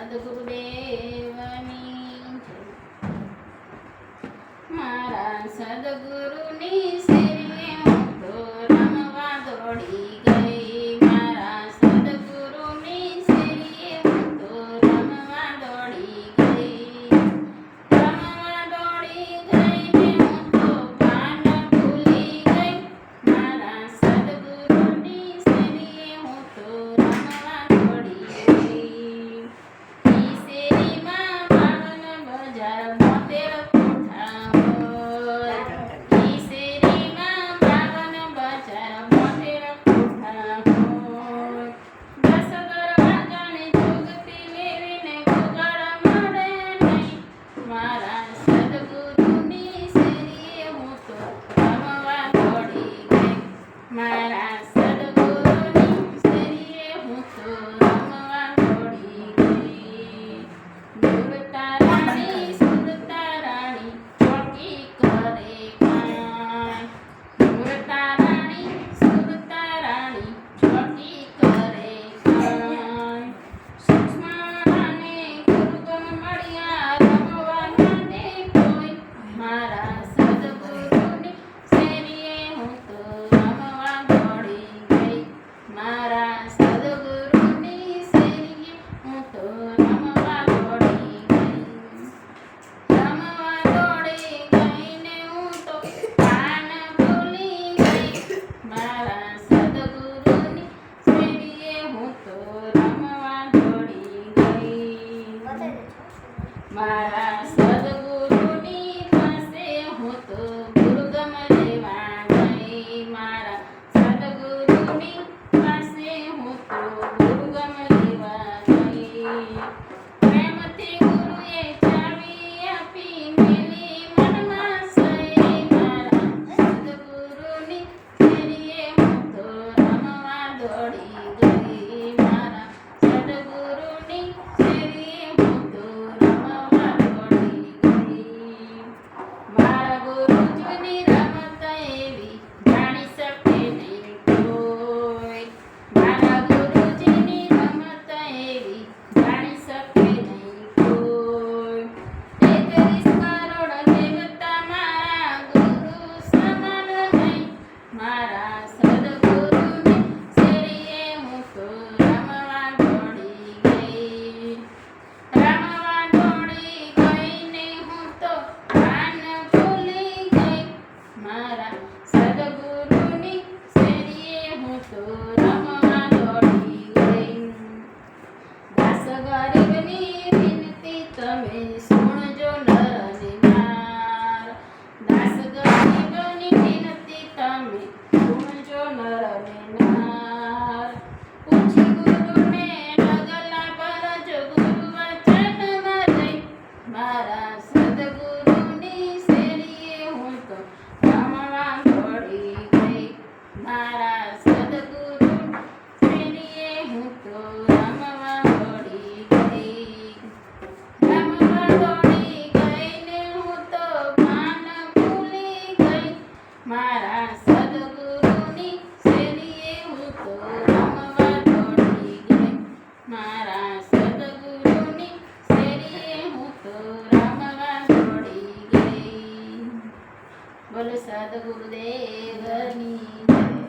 સદગુરુદેવની મારા સદગુરુની શેરીએ હું તો રમવા દોડી ગઈ. મારા સદગુરુની શેરીએ હું તો રમવા દોડી ગઈ. રમવા દોડી ગઈ ને હું તો ભાન ભૂલી ગઈ. મારા સદગુરુની શેરીએ હું તો રમવા દોડી ગઈ. ઈ શેરીમાં 52 બજાર 72 કોઠા હોય. ઈ શેરીમાં 52 બજાર 72 કોઠા હોય. 10 દરવાજાની જુગતી લેવીને ગુગળ મળે નહીં. મારા સદગુરુની શેરીએ હું તો રમવા દોડી ગઈ. મારા સદગુરુની શેરીએ હું તો રમવા દોડી ગઈ. દુરતા રાણી સુરતા રાણી ચોકી કરે કાંઈ. દુરતા રાણી સુરતા રાણી ચોકી કરે કાંઈ. સૂક્ષ્મણાને ગુરુગમ મળ્યા રમવા નાને કોઈ. મારા સદગુરુની શેરીએ હું તો રમવા દોડી ગઈ. મારા સદગુરુની શેરીએ હું તો રમવા દોડી ગઈ. રમવા દોડી ગઈ ને હું તો ભાન ભૂલી ગઈ. મારા સદગુરુની શેરીએ હું તો રમવા દોડી ગઈ. મારા સદગુરુની પાસે હું તો ગુરુગમ લેવા ગઈ. મારા સદગુરુની પાસે હું તો ગુરુગમ લેવા ગઈ. પ્રેમથી ગુરુએ ચાવી આપી મેલી મનમાં સઈ. મારા સદગુરુની શેરીએ હું તો રમવા દોડી ગઈ. મારા સદગુરુની શેરીએ હું તો રમવા દોડી ગઈ. મારા ગુરુજીની રમત એવી જાણી શકે નહીં કોઈ. મારા ગુરુજીની રમત એવી જાણી શકે નહીં કોઈ. 33 કરોડ દેવતા મારા ગુરુ સમાન નહીં. મારા સદગુરુની શેરીએ હું તો રમવા દોડી ગઈ. રમવા દોડી ગઈ ને હું તો ભાન ભૂલી ગઈ. મારા સદગુરુની શેરીએ હું તો રમવા દોડી ગઈ. દાસ ગરીબની વિનતી તમે સુણજો નર ને નાર. દાસ ગરીબની વિનતી તમે સુણજો નર ને નાર. પૂછી ગુરુને ડગલા પર જો ગુરુ વચનમાં રહી. મારા સદગુરુની શેરીએ હું તો રમવા દોડી ગઈ. મારા સદગુરુની શેરીએ હું તો રમવા દોડી ગઈ. રમવા દોડી ગઈ ને હું તો ભાન ભૂલી ગઈ. મારા સદગુરુની શેરીએ હું તો રમવા દોડી ગઈ. મારા સદગુરુની શેરીએ હું તો રમવા દોડી ગઈ. બોલો સદગુરુદેવ